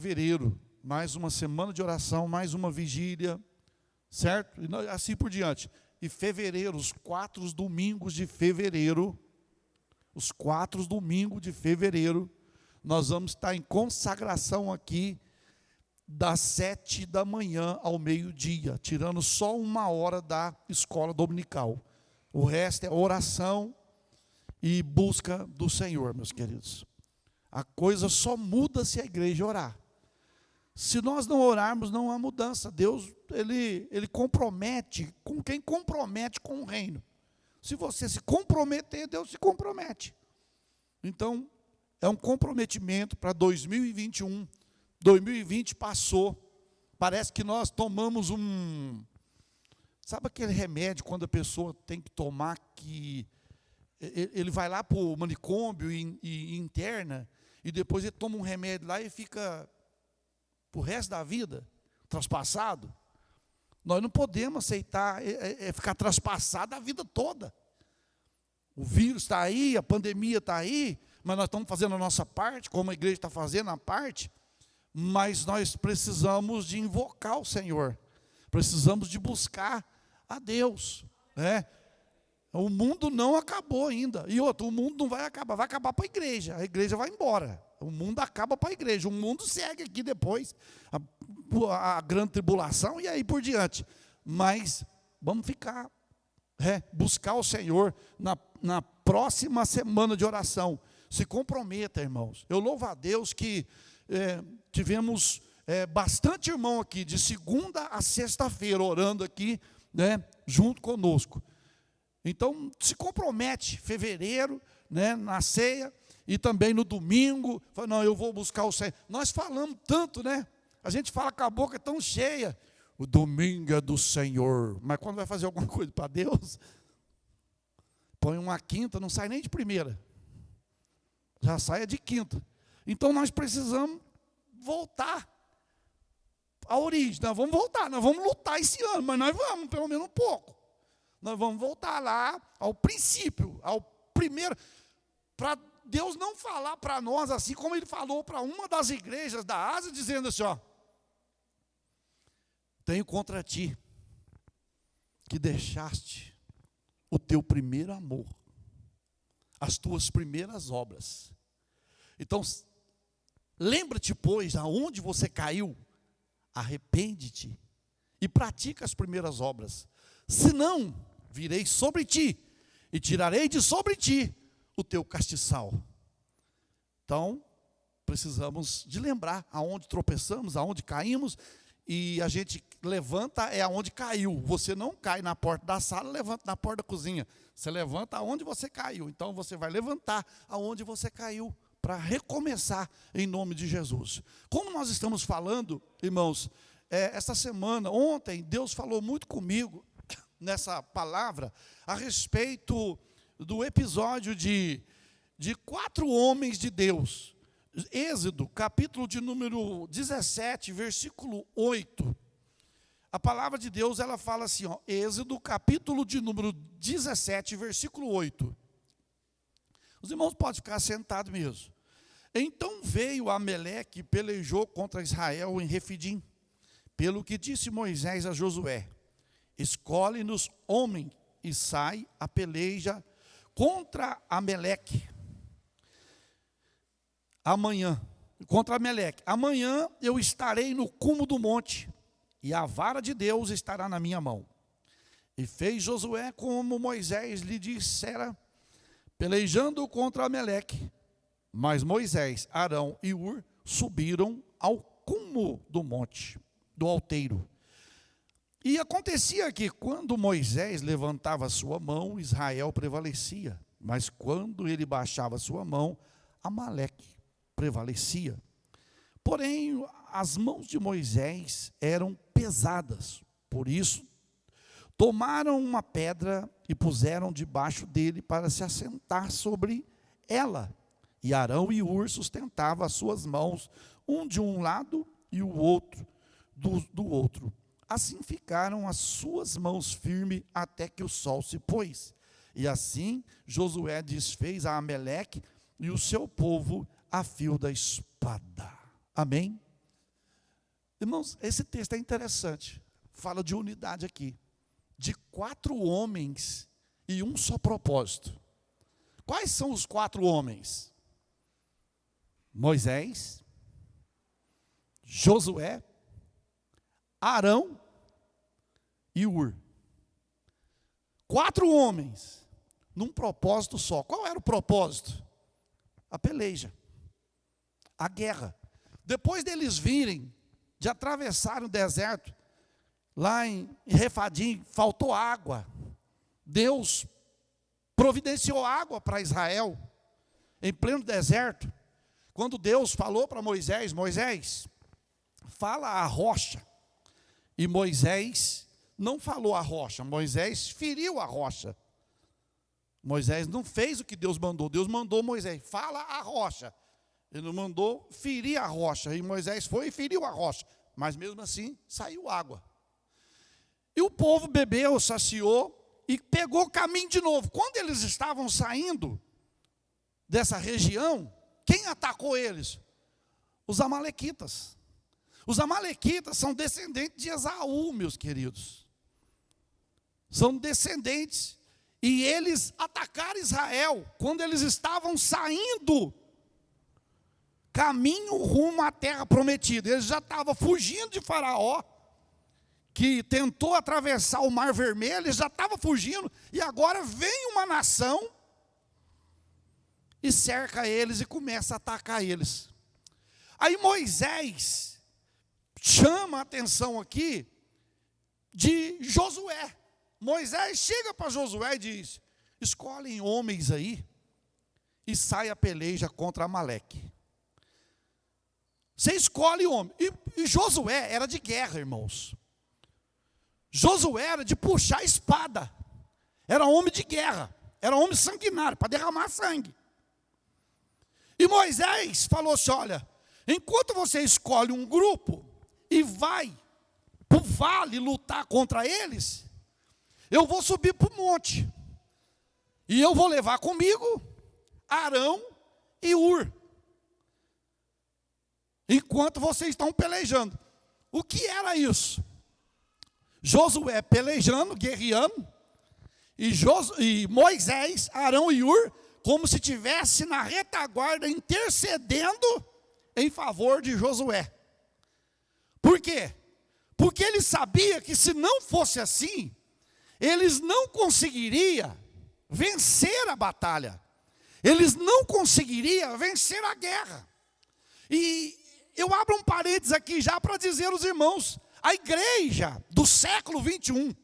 Fevereiro, mais uma semana de oração, mais uma vigília, certo? E assim por diante. E fevereiro, os 4 domingos de fevereiro, nós vamos estar em consagração aqui, das 7 da manhã ao meio-dia, tirando só 1 hora da escola dominical. O resto é oração e busca do Senhor, meus queridos. A coisa só muda se a igreja orar. Se nós não orarmos, não há mudança. Deus, ele compromete com quem compromete com o reino. Se você se comprometer, Deus se compromete. Então, é um comprometimento para 2021. 2020 passou. Parece que nós tomamos sabe aquele remédio quando a pessoa tem que tomar, que ele vai lá para o manicômio e interna, e depois ele toma um remédio lá e fica pro resto da vida traspassado? Nós não podemos aceitar ficar traspassado a vida toda. O vírus está aí, a pandemia está aí, mas nós estamos fazendo a nossa parte, como a igreja está fazendo a parte, mas nós precisamos de invocar o Senhor, precisamos de buscar a Deus, né? O mundo não acabou ainda, e outro, o mundo não vai acabar, vai acabar para a igreja vai embora. O mundo acaba para a igreja, o mundo segue aqui depois, a grande tribulação e aí por diante. Mas vamos ficar, buscar o Senhor na próxima semana de oração. Se comprometa, irmãos. Eu louvo a Deus que tivemos bastante irmão aqui, de segunda a sexta-feira, orando aqui, junto conosco. Então, se compromete, fevereiro, na ceia, e também no domingo, fala, não, eu vou buscar o Senhor. Nós falamos tanto, a gente fala com a boca tão cheia, o domingo é do Senhor, mas quando vai fazer alguma coisa para Deus, põe uma quinta, não sai nem de primeira, já sai de quinta. Então nós precisamos voltar à origem, nós vamos voltar, nós vamos lutar esse ano, mas nós vamos, pelo menos um pouco. Nós vamos voltar lá ao princípio, ao primeiro, para Deus não falar para nós assim como Ele falou para uma das igrejas da Ásia, dizendo assim, tenho contra ti que deixaste o teu primeiro amor, as tuas primeiras obras. Então, lembra-te, pois, aonde você caiu, arrepende-te e pratica as primeiras obras. Senão, virei sobre ti e tirarei de sobre ti o teu castiçal. Então, precisamos de lembrar aonde tropeçamos, aonde caímos, e a gente levanta aonde caiu. Você não cai na porta da sala, levanta na porta da cozinha. Você levanta aonde você caiu. Então, você vai levantar aonde você caiu, para recomeçar em nome de Jesus. Como nós estamos falando, irmãos, essa semana, ontem, Deus falou muito comigo, nessa palavra, a respeito do episódio de 4 homens de Deus. Êxodo, capítulo de número 17, versículo 8. A palavra de Deus, ela fala assim, Êxodo, capítulo de número 17, versículo 8. Os irmãos podem ficar sentados mesmo. Então veio Amaleque e pelejou contra Israel em Refidim, pelo que disse Moisés a Josué, escolhe-nos homem e sai a peleja contra Amaleque. Amanhã eu estarei no cume do monte, e a vara de Deus estará na minha mão. E fez Josué como Moisés lhe dissera, pelejando contra Amaleque. Mas Moisés, Arão e Ur subiram ao cume do monte, do alteiro. E acontecia que quando Moisés levantava a sua mão, Israel prevalecia. Mas quando ele baixava a sua mão, Amaleque prevalecia. Porém, as mãos de Moisés eram pesadas. Por isso, tomaram uma pedra e puseram debaixo dele para se assentar sobre ela. E Arão e Ur sustentavam as suas mãos, um de um lado e o outro do outro. Assim ficaram as suas mãos firmes até que o sol se pôs. E assim Josué desfez a Amaleque e o seu povo a fio da espada. Amém? Irmãos, esse texto é interessante. Fala de unidade aqui. De 4 homens e um só propósito. Quais são os 4 homens? Moisés, Josué, Arão e Ur. 4 homens, num propósito só. Qual era o propósito? A peleja, a guerra. Depois deles virem, de atravessarem o deserto, lá em Refadim, faltou água. Deus providenciou água para Israel, em pleno deserto. Quando Deus falou para Moisés, Moisés, fala a rocha. E Moisés não falou a rocha, Moisés feriu a rocha. Moisés não fez o que Deus mandou Moisés, fala a rocha. Ele não mandou ferir a rocha, e Moisés foi e feriu a rocha. Mas mesmo assim, saiu água. E o povo bebeu, saciou, e pegou o caminho de novo. Quando eles estavam saindo dessa região, quem atacou eles? Os amalequitas. Os amalequitas são descendentes de Esaú, meus queridos. São descendentes. E eles atacaram Israel quando eles estavam saindo caminho rumo à terra prometida. Eles já estavam fugindo de Faraó, que tentou atravessar o Mar Vermelho, eles já estavam fugindo, e agora vem uma nação e cerca eles e começa a atacar eles. Aí Moisés chama a atenção aqui de Josué. Moisés chega para Josué e diz: escolhem homens aí e sai a peleja contra Amaleque. Você escolhe homem. E Josué era de guerra, irmãos. Josué era de puxar a espada. Era homem de guerra. Era homem sanguinário, para derramar sangue. E Moisés falou assim: olha, enquanto você escolhe um grupo e vai para o vale lutar contra eles, eu vou subir para o monte. E eu vou levar comigo Arão e Ur. Enquanto vocês estão pelejando. O que era isso? Josué pelejando, guerreando, e Moisés, Arão e Ur, como se estivesse na retaguarda intercedendo em favor de Josué. Por quê? Porque ele sabia que se não fosse assim, eles não conseguiriam vencer a batalha. Eles não conseguiriam vencer a guerra. E eu abro um parênteses aqui já para dizer aos irmãos, a igreja do século 21,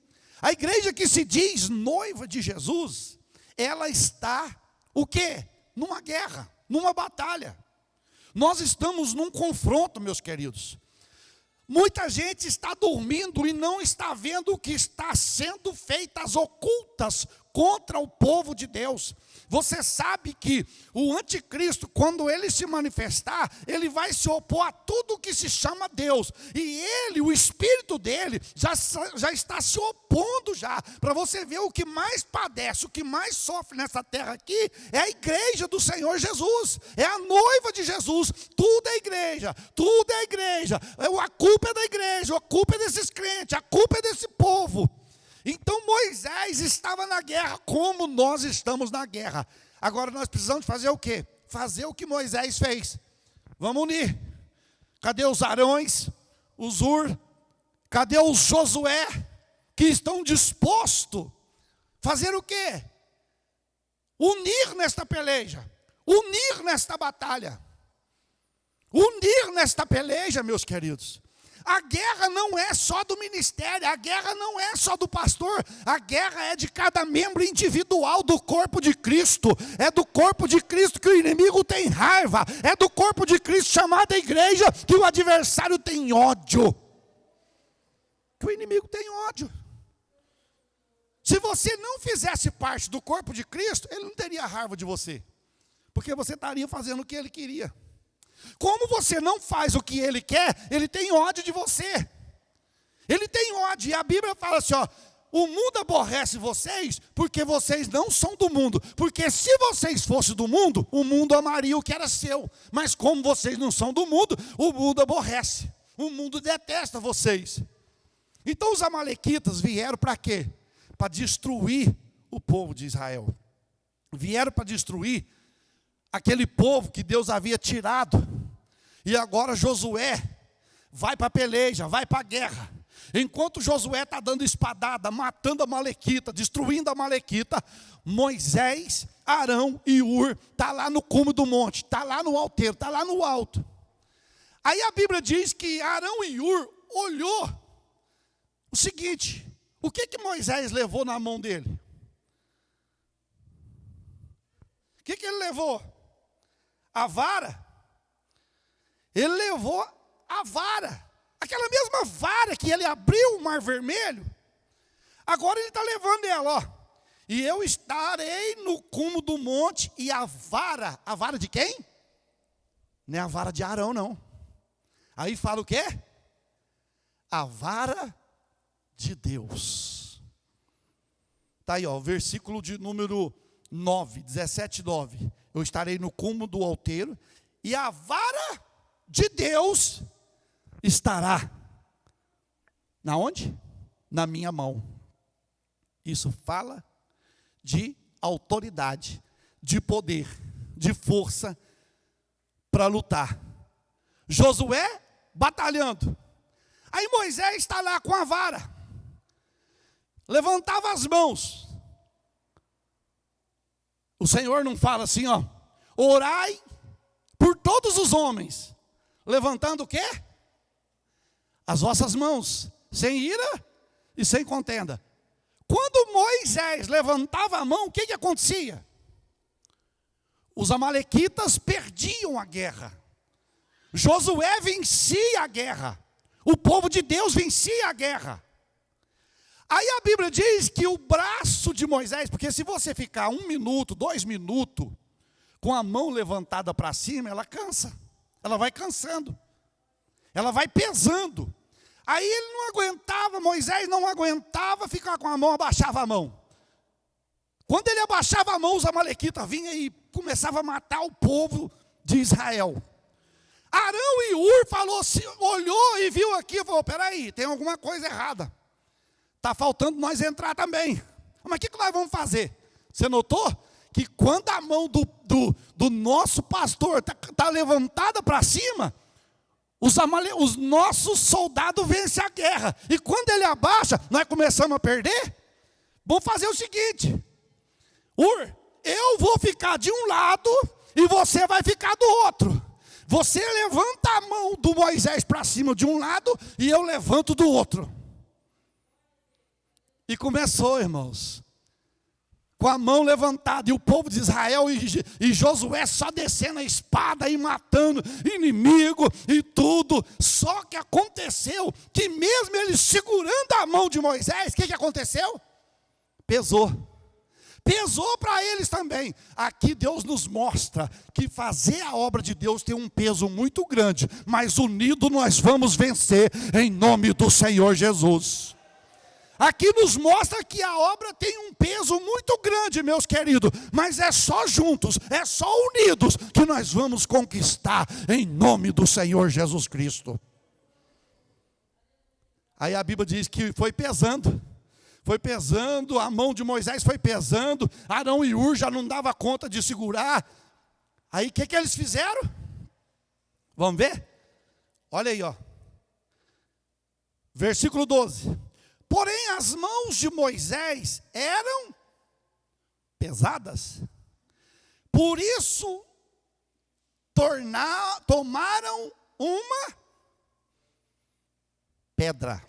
a igreja que se diz noiva de Jesus, ela está, o quê? Numa guerra, numa batalha. Nós estamos num confronto, meus queridos. Muita gente está dormindo e não está vendo o que está sendo feito às ocultas contra o povo de Deus. Você sabe que o anticristo, quando ele se manifestar, ele vai se opor a tudo que se chama Deus. E ele, o espírito dele, já está se opondo já. Para você ver, o que mais padece, o que mais sofre nessa terra aqui, é a igreja do Senhor Jesus. É a noiva de Jesus. Tudo é igreja, tudo é igreja. A culpa é da igreja, a culpa é desses crentes, a culpa é desse povo. Então Moisés estava na guerra como nós estamos na guerra. Agora nós precisamos fazer o quê? Fazer o que Moisés fez. Vamos unir. Cadê os Arões, os Ur? Cadê os Josué? Que estão dispostos a fazer o quê? Unir nesta peleja. Unir nesta batalha. Unir nesta peleja, meus queridos. A guerra não é só do ministério, a guerra não é só do pastor, a guerra é de cada membro individual do corpo de Cristo. É do corpo de Cristo que o inimigo tem raiva, é do corpo de Cristo chamada igreja que o adversário tem ódio. Que o inimigo tem ódio. Se você não fizesse parte do corpo de Cristo, ele não teria raiva de você, porque você estaria fazendo o que ele queria. Como você não faz o que ele quer, ele tem ódio de você. Ele tem ódio. E a Bíblia fala assim, ó, o mundo aborrece vocês porque vocês não são do mundo. Porque se vocês fossem do mundo, o mundo amaria o que era seu. Mas como vocês não são do mundo, o mundo aborrece. O mundo detesta vocês. Então os amalequitas vieram para quê? Para destruir o povo de Israel. Vieram para destruir aquele povo que Deus havia tirado. E agora Josué vai para a peleja, vai para a guerra. Enquanto Josué está dando espadada, matando a Amalequita, destruindo a Amalequita, Moisés, Arão e Ur está lá no cume do monte, está lá no alteiro, está lá no alto. Aí a Bíblia diz que Arão e Ur olhou o seguinte: o que Moisés levou na mão dele? O que ele levou? A vara? Ele levou a vara. Aquela mesma vara que ele abriu o mar vermelho, agora ele está levando ela, ó. E eu estarei no cume do monte, e a vara de quem? Não é a vara de Arão, não. Aí fala o quê? A vara de Deus. Está aí, ó, versículo de número 9, 17, 9. Eu estarei no cume do alteiro, e a vara de Deus estará na onde? Na minha mão. Isso fala de autoridade, de poder, de força para lutar. Josué batalhando. Aí Moisés está lá com a vara, levantava as mãos. O Senhor não fala assim, ó: orai por todos os homens, levantando o quê? As vossas mãos, sem ira e sem contenda. Quando Moisés levantava a mão, o que acontecia? Os amalequitas perdiam a guerra. Josué vencia a guerra. O povo de Deus vencia a guerra. Aí a Bíblia diz que o braço de Moisés, porque se você ficar 1 minuto, 2 minutos, com a mão levantada para cima, ela cansa. Ela vai cansando. Ela vai pesando. Aí ele não aguentava, Moisés não aguentava ficar com a mão, abaixava a mão. Quando ele abaixava a mão, os amalequitas vinham e começavam a matar o povo de Israel. Arão e Ur falou assim, olhou e viu aqui, falou: peraí, tem alguma coisa errada. Está faltando nós entrar também. Mas o que nós vamos fazer? Você notou que quando a mão do nosso pastor está levantada para cima, os nossos soldados vencem a guerra. E quando ele abaixa, nós começamos a perder. Vamos fazer o seguinte: Ur, eu vou ficar de um lado e você vai ficar do outro. Você levanta a mão do Moisés para cima de um lado e eu levanto do outro. E começou, irmãos, com a mão levantada, e o povo de Israel e Josué só descendo a espada e matando inimigo e tudo. Só que aconteceu que mesmo eles segurando a mão de Moisés, o que aconteceu? Pesou. Pesou para eles também. Aqui Deus nos mostra que fazer a obra de Deus tem um peso muito grande, mas unido nós vamos vencer em nome do Senhor Jesus. Aqui nos mostra que a obra tem um peso muito grande, meus queridos, mas é só juntos, é só unidos que nós vamos conquistar em nome do Senhor Jesus Cristo. Aí a Bíblia diz que foi pesando, a mão de Moisés foi pesando, Arão e Ur já não dava conta de segurar. Aí o que eles fizeram? Vamos ver? Olha aí, ó. Versículo 12. Porém as mãos de Moisés eram pesadas, por isso tomaram uma pedra.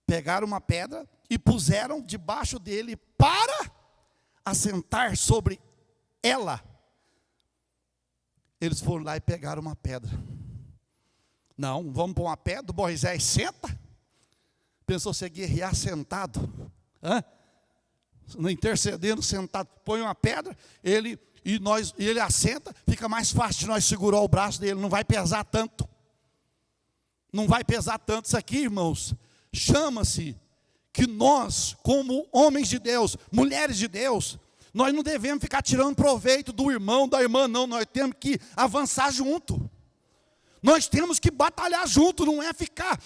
Pegaram uma pedra e puseram debaixo dele para assentar sobre ela. Eles foram lá e pegaram uma pedra. Não, vamos pôr uma pedra, Moisés senta. Pensou você guerrear sentado? Intercedendo sentado. Põe uma pedra, ele assenta, fica mais fácil de nós segurar o braço dele, não vai pesar tanto. Não vai pesar tanto. Isso aqui, irmãos, chama-se que nós, como homens de Deus, mulheres de Deus, nós não devemos ficar tirando proveito do irmão, da irmã, não. Nós temos que avançar junto. Nós temos que batalhar junto, não é ficar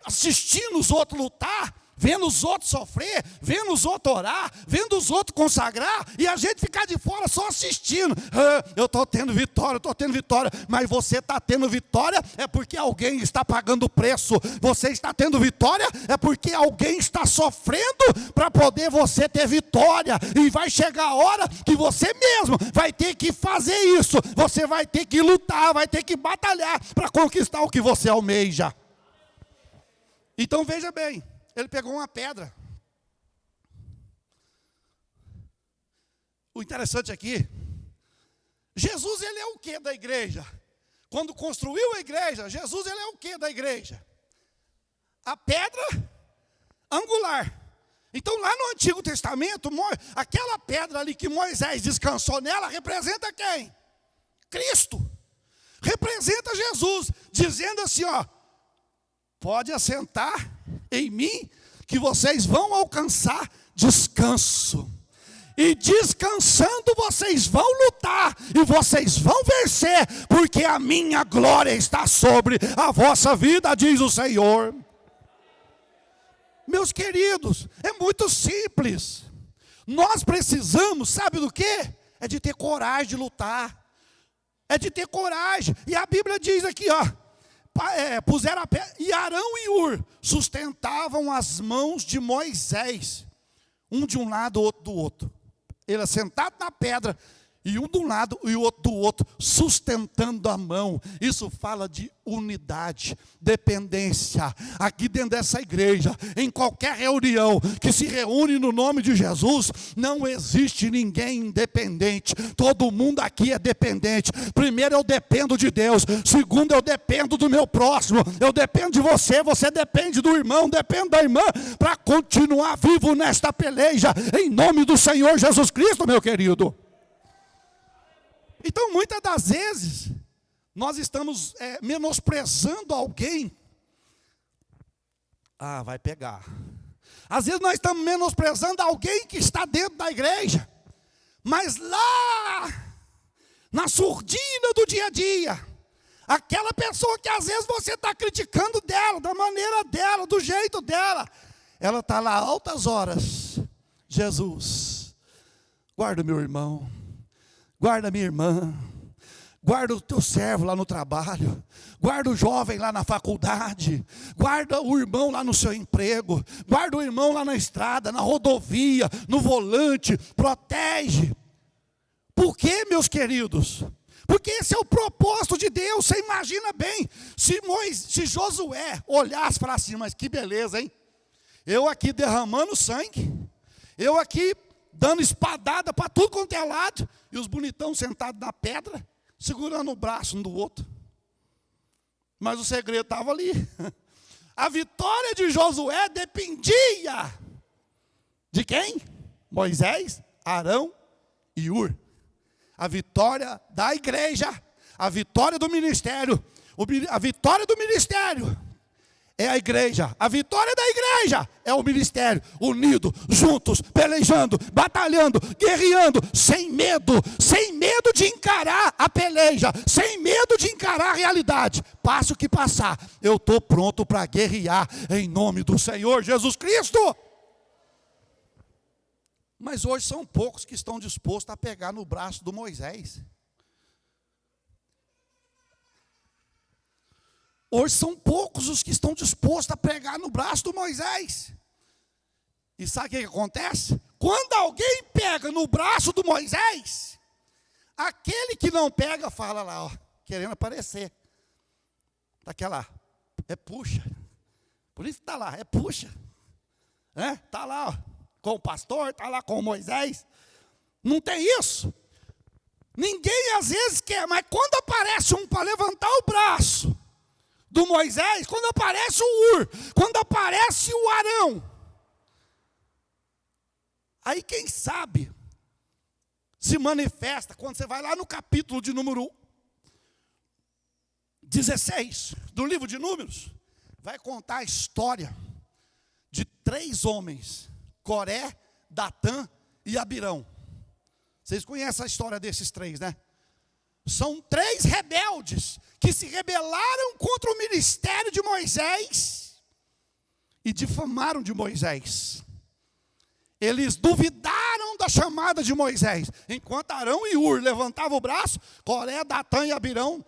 assistindo os outros lutar, vendo os outros sofrer, vendo os outros orar, vendo os outros consagrar, e a gente ficar de fora só assistindo. Eu estou tendo vitória, mas você está tendo vitória é porque alguém está pagando o preço. Você está tendo vitória é porque alguém está sofrendo para poder você ter vitória. E vai chegar a hora que você mesmo vai ter que fazer isso. Você vai ter que lutar, vai ter que batalhar para conquistar o que você almeja. Então veja bem. Ele pegou uma pedra. O interessante aqui, Jesus, ele é o que da igreja? Quando construiu a igreja, Jesus, ele é o que da igreja? A pedra angular. Então, lá no Antigo Testamento, aquela pedra ali que Moisés descansou nela, representa quem? Cristo. Representa Jesus, dizendo assim, ó, pode assentar em mim, que vocês vão alcançar descanso. E descansando vocês vão lutar, e vocês vão vencer, porque a minha glória está sobre a vossa vida, diz o Senhor. Meus queridos, é muito simples. Nós precisamos, sabe do quê? É de ter coragem de lutar. É de ter coragem. E a Bíblia diz aqui, ó, puseram a pedra, e Arão e Ur sustentavam as mãos de Moisés, um de um lado, outro do outro. Ele assentado na pedra, e um de um lado e o outro do outro, sustentando a mão. Isso fala de unidade, dependência. Aqui dentro dessa igreja, em qualquer reunião que se reúne no nome de Jesus, não existe ninguém independente. Todo mundo aqui é dependente. Primeiro, eu dependo de Deus. Segundo, eu dependo do meu próximo. Eu dependo de você, você depende do irmão, depende da irmã, para continuar vivo nesta peleja, em nome do Senhor Jesus Cristo, meu querido. Então, muitas das vezes, nós estamos menosprezando alguém. Ah, vai pegar. Às vezes nós estamos menosprezando alguém que está dentro da igreja. Mas lá, na surdina do dia a dia, aquela pessoa que às vezes você está criticando dela, da maneira dela, do jeito dela, ela está lá altas horas. Jesus, guarda meu irmão. Guarda minha irmã, guarda o teu servo lá no trabalho, guarda o jovem lá na faculdade, guarda o irmão lá no seu emprego, guarda o irmão lá na estrada, na rodovia, no volante, protege. Por quê, meus queridos? Porque esse é o propósito de Deus. Você imagina bem, se Josué olhasse e falasse assim, mas que beleza, hein? Eu aqui derramando sangue, eu aqui dando espadada para tudo quanto é lado, e os bonitão sentados na pedra, segurando o braço um do outro. Mas o segredo estava ali. A vitória de Josué dependia de quem? Moisés, Arão e Ur. A vitória da igreja, a vitória do ministério, a vitória do ministério é a igreja. A vitória da igreja é o ministério, unido, juntos, pelejando, batalhando, guerreando, sem medo de encarar a peleja, sem medo de encarar a realidade. Passe o que passar, eu estou pronto para guerrear em nome do Senhor Jesus Cristo. Mas hoje são poucos que estão dispostos a pegar no braço do Moisés. Hoje são poucos os que estão dispostos a pegar no braço do Moisés. E sabe o que acontece? Quando alguém pega no braço do Moisés, aquele que não pega fala lá, ó, querendo aparecer. Daquela, puxa. Por isso está lá, puxa. Está lá, ó, com o pastor, está lá com o Moisés. Não tem isso. Ninguém às vezes quer, mas quando aparece um para levantar o braço do Moisés, quando aparece o Ur, quando aparece o Arão, aí quem sabe se manifesta, quando você vai lá no capítulo de número 16 do livro de Números, vai contar a história de 3 homens, Coré, Datã e Abirão. Vocês conhecem a história desses 3, né? São 3 rebeldes que se rebelaram contra o ministério de Moisés e difamaram de Moisés. Eles duvidaram da chamada de Moisés. Enquanto Arão e Ur levantavam o braço, Coré, Datã e Abirão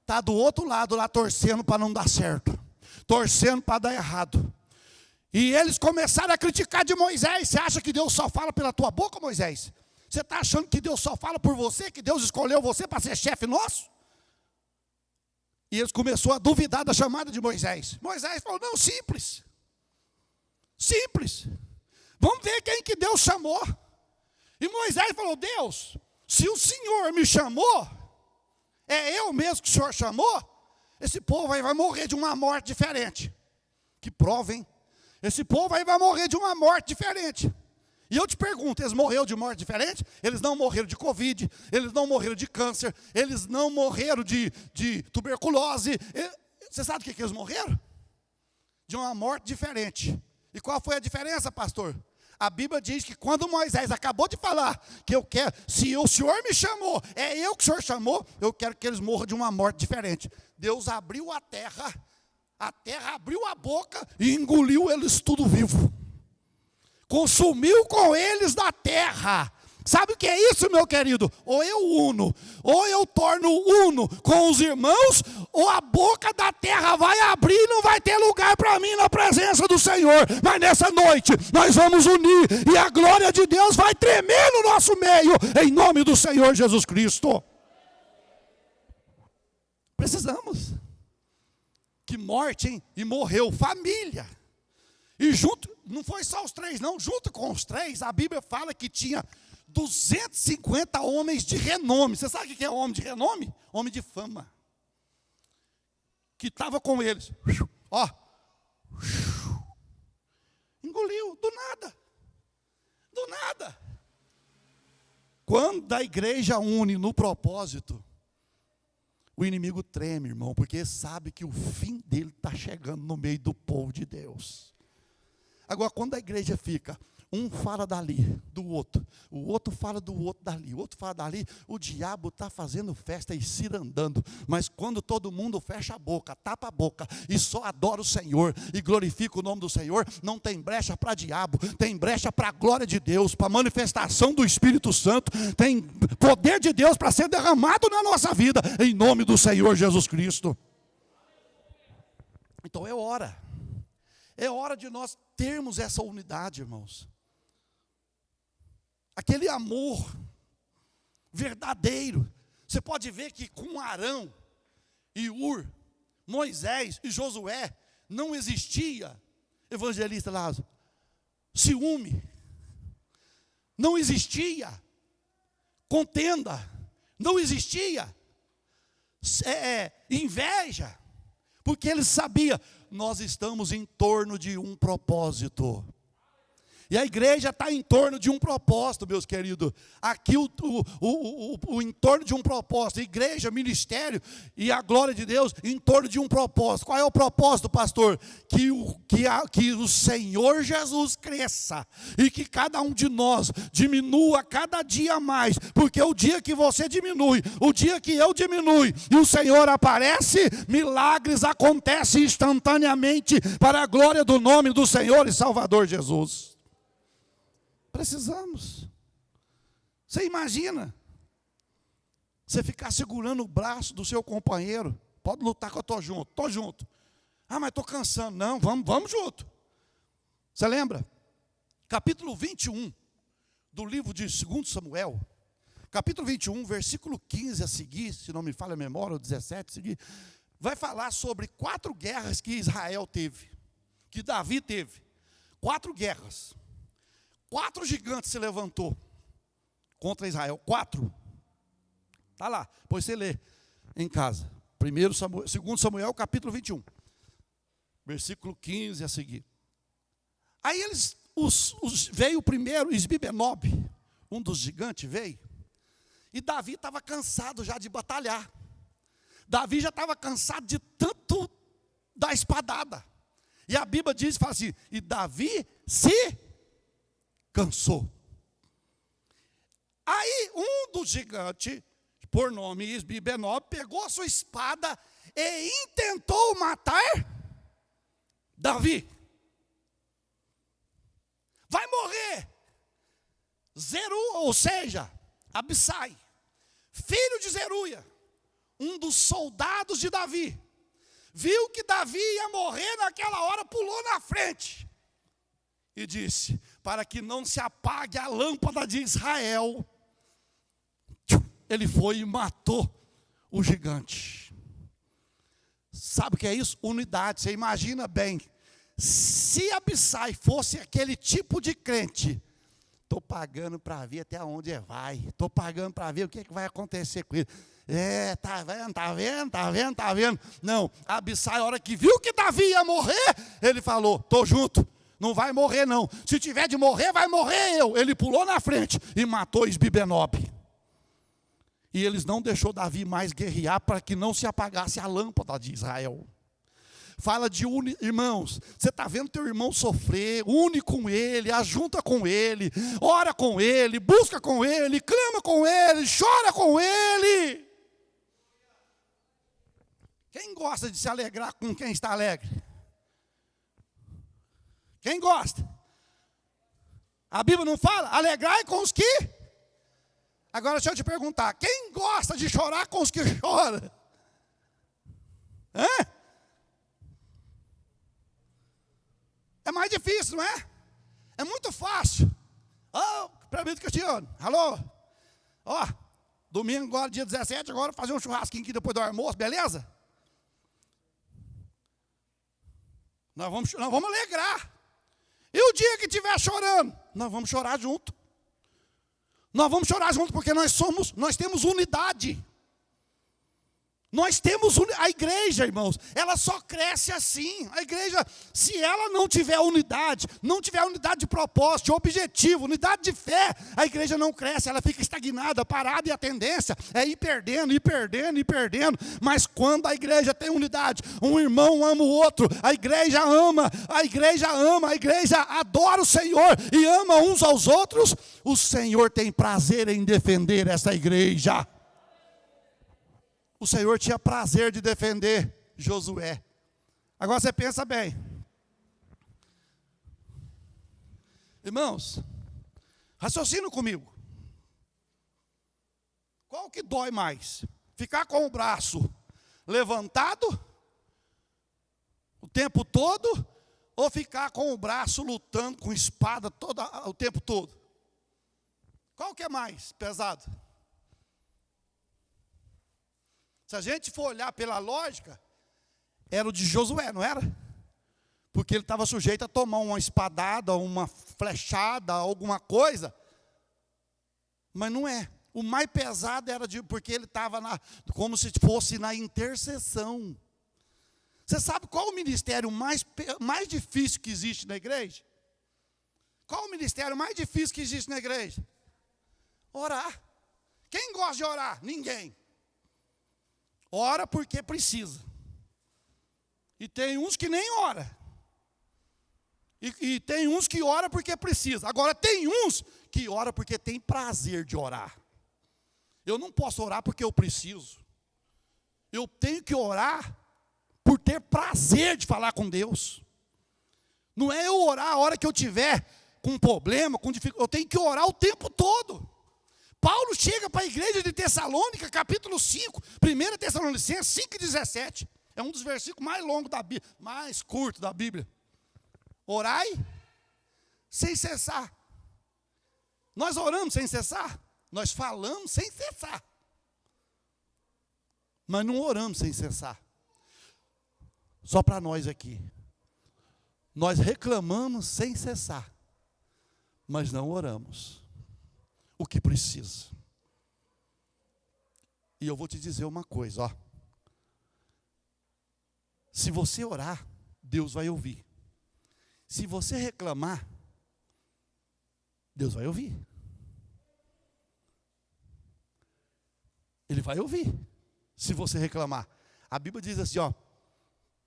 está do outro lado lá torcendo para não dar certo, torcendo para dar errado. E eles começaram a criticar de Moisés. Você acha que Deus só fala pela tua boca, Moisés? Você está achando que Deus só fala por você? Que Deus escolheu você para ser chefe nosso? E eles começaram a duvidar da chamada de Moisés. Moisés falou, não, simples. Simples. Vamos ver quem que Deus chamou. E Moisés falou, Deus, se o Senhor me chamou, é eu mesmo que o Senhor chamou, esse povo aí vai morrer de uma morte diferente. Que prova, hein? Esse povo aí vai morrer de uma morte diferente. E eu te pergunto, eles morreram de morte diferente? Eles não morreram de Covid, eles não morreram de câncer, eles não morreram de tuberculose. Você sabe o que eles morreram? De uma morte diferente. E qual foi a diferença, pastor? A Bíblia diz que quando Moisés acabou de falar que eu quero, se o Senhor me chamou, é eu que o Senhor chamou, eu quero que eles morram de uma morte diferente. Deus abriu a terra abriu a boca e engoliu eles tudo vivo. Consumiu com eles da terra. Sabe o que é isso, meu querido? Ou eu uno, ou eu torno uno com os irmãos, ou a boca da terra vai abrir e não vai ter lugar para mim na presença do Senhor. Mas nessa noite nós vamos unir e a glória de Deus vai tremer no nosso meio, em nome do Senhor Jesus Cristo. Precisamos. Que morte, hein? E morreu família. E junto, não foi só os 3 não, junto com os 3, a Bíblia fala que tinha 250 homens de renome. Você sabe o que é homem de renome? Homem de fama. Que estava com eles. Ó. Engoliu, do nada. Do nada. Quando a igreja une no propósito, o inimigo treme, irmão, porque sabe que o fim dele está chegando no meio do povo de Deus. Agora, quando a igreja fica, um fala dali, do outro, o outro fala do outro dali, o outro fala dali, o diabo está fazendo festa e cirandando. Mas quando todo mundo fecha a boca, tapa a boca e só adora o Senhor e glorifica o nome do Senhor, não tem brecha para diabo, tem brecha para a glória de Deus, para a manifestação do Espírito Santo, tem poder de Deus para ser derramado na nossa vida, em nome do Senhor Jesus Cristo. Então é hora de nós termos essa unidade, irmãos. Aquele amor verdadeiro. Você pode ver que com Arão e Ur, Moisés e Josué, não existia, evangelista Lázaro, ciúme, não existia contenda, não existia inveja, porque eles sabiam, nós estamos em torno de um propósito. E a igreja está em torno de um propósito, meus queridos. Aqui o entorno de um propósito. Igreja, ministério e a glória de Deus em torno de um propósito. Qual é o propósito, pastor? Que o Senhor Jesus cresça. E que cada um de nós diminua cada dia mais. Porque o dia que você diminui, o dia que eu diminui, e o Senhor aparece, milagres acontecem instantaneamente para a glória do nome do Senhor e Salvador Jesus. Precisamos. Você imagina você ficar segurando o braço do seu companheiro? Pode lutar que eu estou junto. Ah, mas estou cansando. Não, vamos junto. Você lembra? Capítulo 21 do livro de 2 Samuel. Capítulo 21, versículo 15 a seguir, se não me falha a memória, ou 17 a seguir, vai falar sobre 4 guerras que Israel teve, que Davi teve. 4 guerras. 4 gigantes se levantou contra Israel. 4. Está lá, depois você lê em casa. 2 Samuel, capítulo 21. Versículo 15 a seguir. Aí veio o primeiro, Isbibenob, um dos gigantes veio. E Davi estava cansado já de batalhar. Davi já estava cansado de tanto dar espadada. E a Bíblia diz, fala assim, e Davi se cansou. Aí um dos gigantes por nome Isbi-Benob, pegou a sua espada e intentou matar Davi. Vai morrer ou seja, Abissai, filho de Zeruia, um dos soldados de Davi, viu que Davi ia morrer naquela hora, pulou na frente e disse: para que não se apague a lâmpada de Israel, ele foi e matou o gigante. Sabe o que é isso? Unidade. Você imagina bem, se Abissai fosse aquele tipo de crente: estou pagando para ver até onde vai, estou pagando para ver o que vai acontecer com ele. Tá vendo. Não, Abissai, a hora que viu que Davi ia morrer, ele falou: estou junto, não vai morrer não. Se tiver de morrer, vai morrer eu. Ele pulou na frente e matou Isbi-Benob. E eles não deixou Davi mais guerrear para que não se apagasse a lâmpada de Israel. Fala de irmãos, você está vendo teu irmão sofrer, une com ele, ajunta com ele, ora com ele, busca com ele, clama com ele, chora com ele. Quem gosta de se alegrar com quem está alegre? Quem gosta? A Bíblia não fala? Alegrai com os que... Agora deixa eu te perguntar, quem gosta de chorar com os que choram? Hã? É mais difícil, não é? É muito fácil. Presbítero Cristiano, alô? Ó, domingo agora, dia 17, agora fazer um churrasquinho aqui depois do almoço, beleza? Nós vamos alegrar. E o dia que estiver chorando, nós vamos chorar junto. Nós vamos chorar junto porque nós temos unidade. Nós temos a igreja, irmãos, ela só cresce assim. A igreja, se ela não tiver unidade de propósito, de objetivo, unidade de fé, a igreja não cresce, ela fica estagnada, parada, e a tendência é ir perdendo. Mas quando a igreja tem unidade, um irmão ama o outro, a igreja adora o Senhor e ama uns aos outros, o Senhor tem prazer em defender essa igreja. O Senhor tinha prazer de defender Josué. Agora você pensa bem. Irmãos, raciocina comigo. Qual que dói mais? Ficar com o braço levantado o tempo todo, ou ficar com o braço lutando com espada o tempo todo? Qual que é mais pesado? Se a gente for olhar pela lógica, era o de Josué, não era? Porque ele estava sujeito a tomar uma espadada, uma flechada, alguma coisa. Mas não é. O mais pesado era porque ele estava como se fosse na intercessão. Você sabe qual o ministério mais difícil que existe na igreja? Qual o ministério mais difícil que existe na igreja? Orar. Quem gosta de orar? Ninguém. Ora porque precisa. E tem uns que nem ora. E tem uns que ora porque precisa. Agora tem uns que ora porque tem prazer de orar. Eu não posso orar porque eu preciso. Eu tenho que orar por ter prazer de falar com Deus. Não é eu orar a hora que eu tiver com um problema, com dificuldade. Eu tenho que orar o tempo todo. Paulo chega para a igreja de Tessalônica, capítulo 5, 1 Tessalonicenses 5,17. É um dos versículos mais longos da Bíblia, mais curto da Bíblia. Orai sem cessar. Nós oramos sem cessar. Nós falamos sem cessar. Mas não oramos sem cessar. Só para nós aqui. Nós reclamamos sem cessar. Mas não oramos o que precisa. E eu vou te dizer uma coisa, ó. Se você orar, Deus vai ouvir. Se você reclamar, Deus vai ouvir. Ele vai ouvir, se você reclamar. A Bíblia diz assim, ó.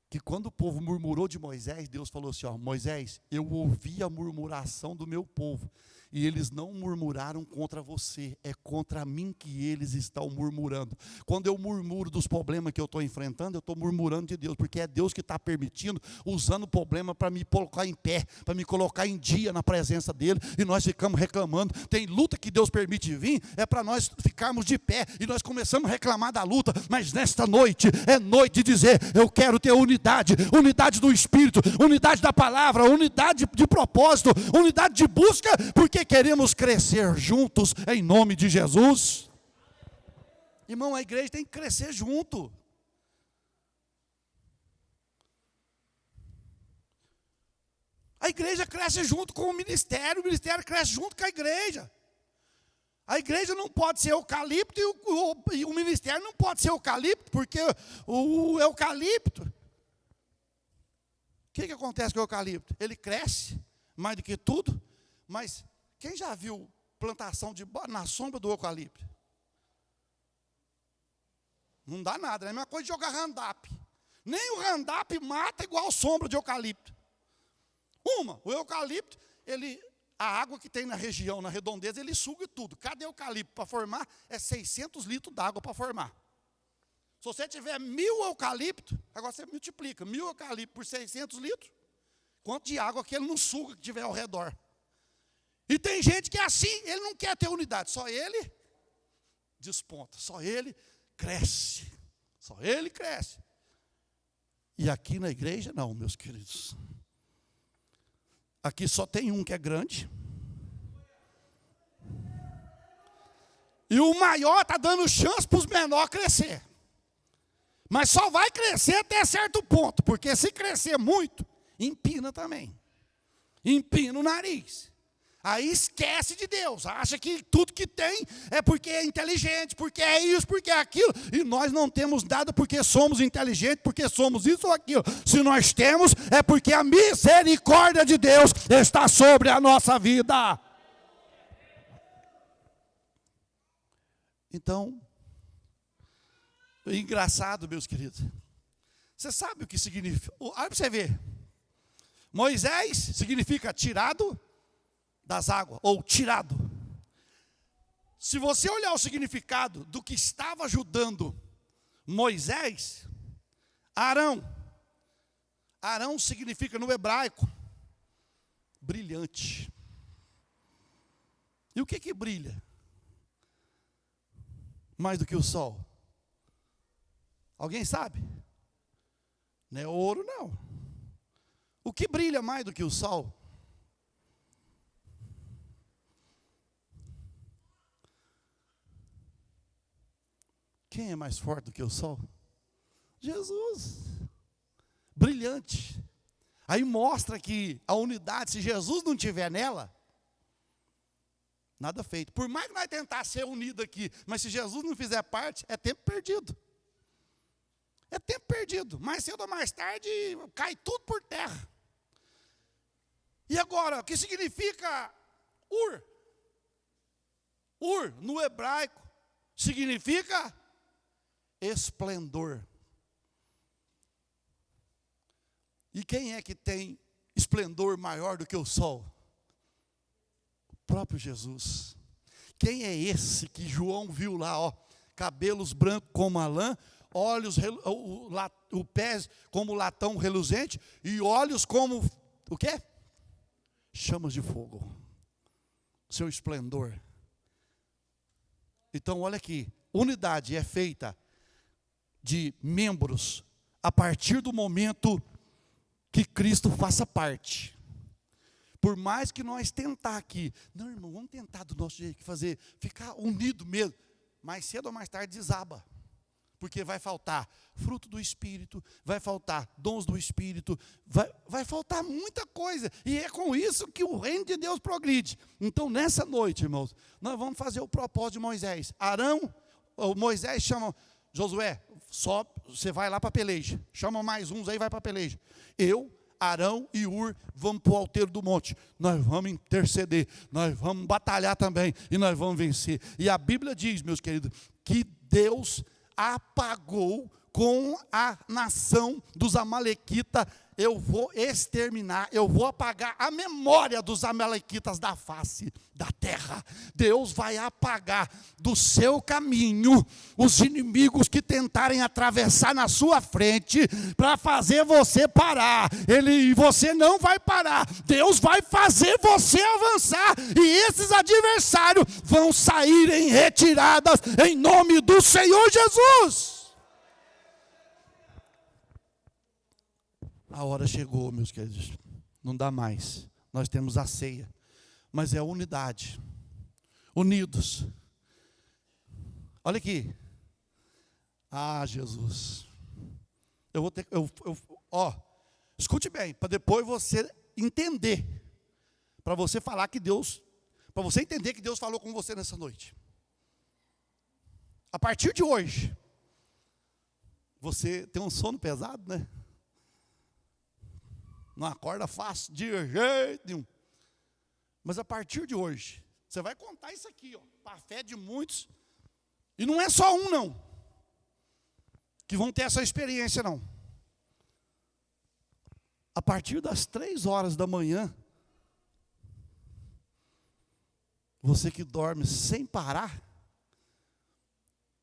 que quando o povo murmurou de Moisés, Deus falou assim, ó, Moisés, eu ouvi a murmuração do meu povo, e eles não murmuraram contra você, é contra mim que eles estão murmurando. Quando eu murmuro dos problemas que eu estou enfrentando, eu estou murmurando de Deus, porque é Deus que está permitindo, usando o problema para me colocar em pé, para me colocar em dia na presença dEle, e nós ficamos reclamando. Tem luta que Deus permite vir, é para nós ficarmos de pé, e nós começamos a reclamar da luta, mas nesta noite, é noite de dizer, eu quero ter unidade do Espírito, unidade da palavra, unidade de propósito, unidade de busca, porque queremos crescer juntos em nome de Jesus. Irmão, a igreja tem que crescer junto. A igreja cresce junto com o ministério cresce junto com a igreja. A igreja não pode ser eucalipto e o ministério não pode ser eucalipto, porque o eucalipto, o que acontece com o eucalipto? Ele cresce mais do que tudo, mas quem já viu plantação na sombra do eucalipto? Não dá nada, é a mesma coisa de jogar Roundup. Nem o Roundup mata igual a sombra de eucalipto. O eucalipto, a água que tem na região, na redondeza, ele suga tudo. Cada eucalipto para formar é 600 litros d'água para formar. Se você tiver 1000 eucaliptos, agora você multiplica 1000 eucaliptos por 600 litros, quanto de água que ele não suga que tiver ao redor. E tem gente que é assim, ele não quer ter unidade, só ele desponta, só ele cresce, só ele cresce. E aqui na igreja não, meus queridos. Aqui só tem um que é grande. E o maior está dando chance para os menores crescer. Mas só vai crescer até certo ponto, porque se crescer muito, empina também. Empina o nariz. Aí esquece de Deus, acha que tudo que tem é porque é inteligente, porque é isso, porque é aquilo. E nós não temos nada porque somos inteligentes, porque somos isso ou aquilo. Se nós temos, é porque a misericórdia de Deus está sobre a nossa vida. Então, engraçado, meus queridos. Você sabe o que significa? Olha para você ver. Moisés significa tirado das águas, ou tirado. Se você olhar o significado do que estava ajudando Moisés, Arão significa no hebraico brilhante. E o que brilha mais do que o sol? Alguém sabe? Não é ouro, não. O que brilha mais do que o sol? Quem é mais forte do que o sol? Jesus. Brilhante. Aí mostra que a unidade, se Jesus não estiver nela, nada feito. Por mais que nós tentar ser unidos aqui, mas se Jesus não fizer parte, é tempo perdido. É tempo perdido. Mais cedo ou mais tarde, cai tudo por terra. E agora, o que significa Ur? Ur, no hebraico, significa esplendor. E quem é que tem esplendor maior do que o sol? O próprio Jesus. Quem é esse que João viu lá, ó, cabelos brancos como a lã, olhos, o pés como latão reluzente e olhos como, o quê? Chamas de fogo. Seu esplendor. Então, olha aqui, unidade é feita de membros a partir do momento que Cristo faça parte. Por mais que nós tentar aqui, não, irmão, vamos tentar do nosso jeito, ficar unido mesmo, mais cedo ou mais tarde desaba. Porque vai faltar fruto do Espírito, vai faltar dons do Espírito, vai faltar muita coisa. E é com isso que o reino de Deus progride. Então, nessa noite, irmãos, nós vamos fazer o propósito de Moisés. Moisés chama Josué, só você vai lá para a peleja. Chama mais uns aí, vai para a peleja. Eu, Arão e Ur vamos para o alteiro do monte. Nós vamos interceder, nós vamos batalhar também e nós vamos vencer. E a Bíblia diz, meus queridos, que Deus apagou com a nação dos amalequitas, eu vou exterminar, eu vou apagar a memória dos amalequitas da face da terra. Deus vai apagar do seu caminho os inimigos que tentarem atravessar na sua frente para fazer você parar. E você não vai parar. Deus vai fazer você avançar, e esses adversários vão sair em retiradas em nome do Senhor Jesus. A hora chegou, meus queridos. Não dá mais. Nós temos a ceia. Mas é unidade. Unidos. Olha aqui. Ah, Jesus. Eu vou ter. Escute bem, para depois você entender. Para você falar que Deus. Para você entender que Deus falou com você nessa noite. A partir de hoje. Você tem um sono pesado, né? Não acorda fácil, de jeito nenhum. Mas a partir de hoje, você vai contar isso aqui, para a fé de muitos. E não é só um, não, que vão ter essa experiência, não. A partir das 3 horas da manhã, você que dorme sem parar,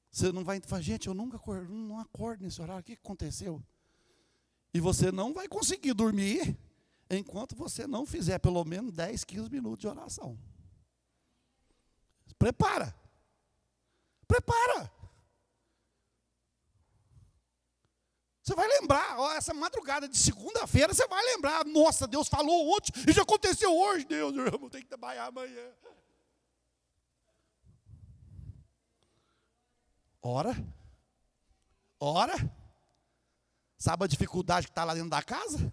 você não vai falar, gente, eu nunca acordo, não acordo nesse horário, o que aconteceu? E você não vai conseguir dormir enquanto você não fizer pelo menos 10, 15 minutos de oração. Prepara. Prepara. Você vai lembrar, essa madrugada de segunda-feira, você vai lembrar, nossa, Deus falou ontem e já aconteceu hoje, Deus, eu vou ter que trabalhar amanhã. Ora. Sabe a dificuldade que está lá dentro da casa?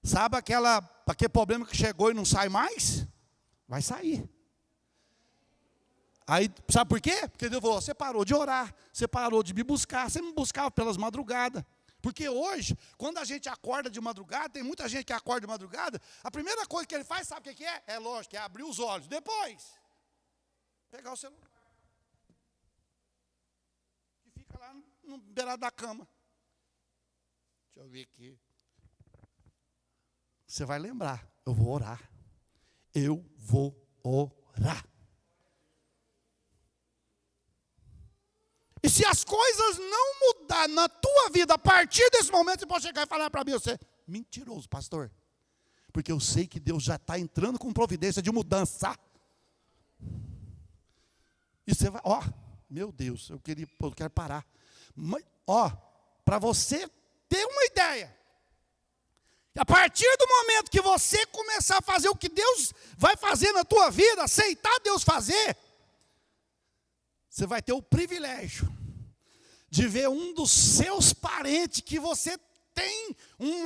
Sabe aquele problema que chegou e não sai mais? Vai sair. Aí, sabe por quê? Porque Deus falou, você parou de orar, você parou de me buscar, você me buscava pelas madrugadas. Porque hoje, quando a gente acorda de madrugada, tem muita gente que acorda de madrugada, a primeira coisa que ele faz, sabe o que é? É lógico, é abrir os olhos. Depois, pegar o celular. E fica lá no beirado da cama. Deixa eu ver aqui. Você vai lembrar, eu vou orar. Eu vou orar. E se as coisas não mudar na tua vida, a partir desse momento, você pode chegar e falar para mim, você é mentiroso, pastor. Porque eu sei que Deus já está entrando com providência de mudança. E você vai, meu Deus, eu quero parar. Mas, para você ter uma ideia. A partir do momento que você começar a fazer o que Deus vai fazer na tua vida, aceitar Deus fazer, você vai ter o privilégio de ver um dos seus parentes que você tem um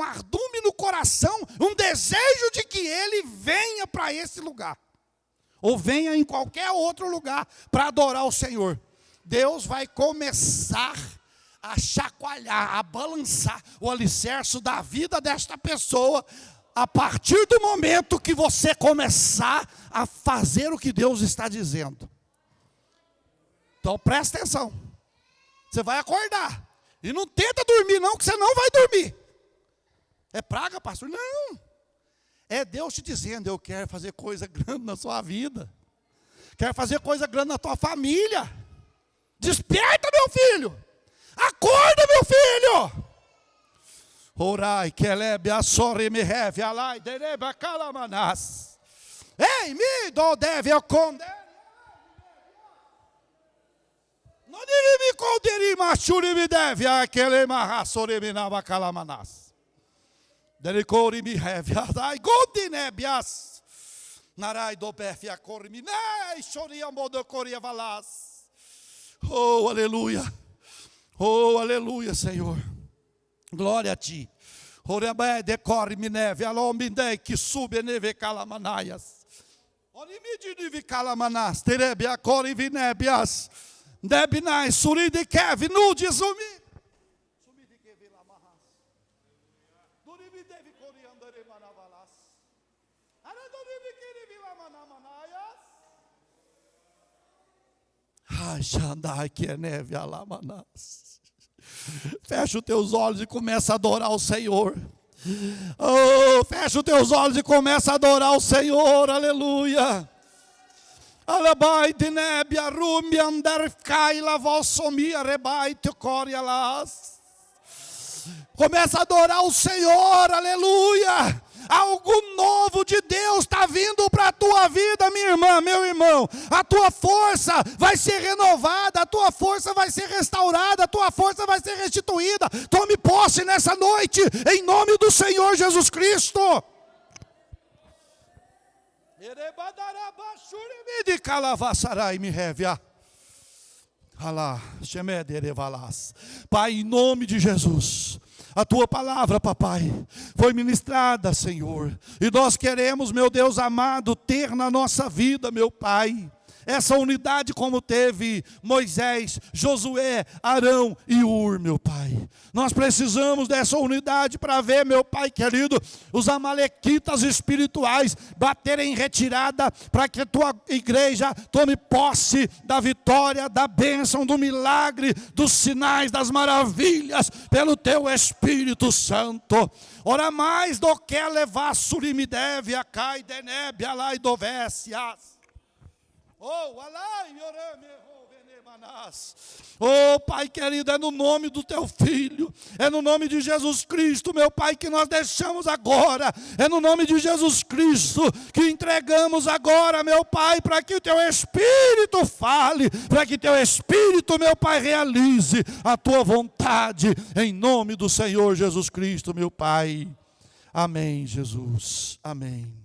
ardume no coração, um desejo de que ele venha para esse lugar, ou venha em qualquer outro lugar para adorar o Senhor. Deus vai começar a chacoalhar, a balançar o alicerce da vida desta pessoa, a partir do momento que você começar a fazer o que Deus está dizendo. Então presta atenção. Você vai acordar. E não tenta dormir não, que você não vai dormir. É praga, pastor? Não. É Deus te dizendo, eu quero fazer coisa grande na sua vida. Quero fazer coisa grande na tua família. Desperta, meu filho. Acorda, meu filho. Orai, kelebe, assore, me reve, alai, dereba, calamanas. Ei, me do deve, eu condene. Não deve me conderi, machuri, me deve, aquele marrassore, me nava, calamanas. Delicori, me reve, alai, gondinebias. Narai, do befe, a corre, me nei, choria, modo, coria, valas. Oh, aleluia. Oh, aleluia, Senhor. Glória a ti. Orebe decore me neve, alombindei que sube neve calamanaias. Orimidi nive calamanas, terebe acore vinebias. Debinai suride kev nude zumi. Sumi de que vila mahas. Duribi devi coriandere manavalas. Ara duribi que vila manamanaias. Ai, Xandai, que é neve, alamanás. Fecha os teus olhos e começa a adorar o Senhor. Oh, fecha os teus olhos e começa a adorar o Senhor, aleluia. Alabai de nebe, arumi, andar, caila, vossomia, rebai, tecorialas. Começa a adorar o Senhor, aleluia. Algo novo de Deus está vindo para a tua vida, minha irmã, meu irmão. A tua força vai ser renovada, a tua força vai ser restaurada, a tua força vai ser restituída. Tome posse nessa noite, em nome do Senhor Jesus Cristo. Pai, em nome de Jesus, a tua palavra, papai, foi ministrada, Senhor, e nós queremos, meu Deus amado, ter na nossa vida, meu Pai, essa unidade como teve Moisés, Josué, Arão e Ur, meu Pai. Nós precisamos dessa unidade para ver, meu Pai querido, os amalequitas espirituais baterem em retirada, para que a tua igreja tome posse da vitória, da bênção, do milagre, dos sinais, das maravilhas, pelo teu Espírito Santo. Ora mais do que levar surimidev, a cai denebe, alai dovesias. Oh, Pai querido, é no nome do teu Filho, é no nome de Jesus Cristo, meu Pai, que nós deixamos agora, é no nome de Jesus Cristo que entregamos agora, meu Pai, para que o teu Espírito fale, para que teu Espírito, meu Pai, realize a tua vontade, em nome do Senhor Jesus Cristo, meu Pai. Amém, Jesus, amém.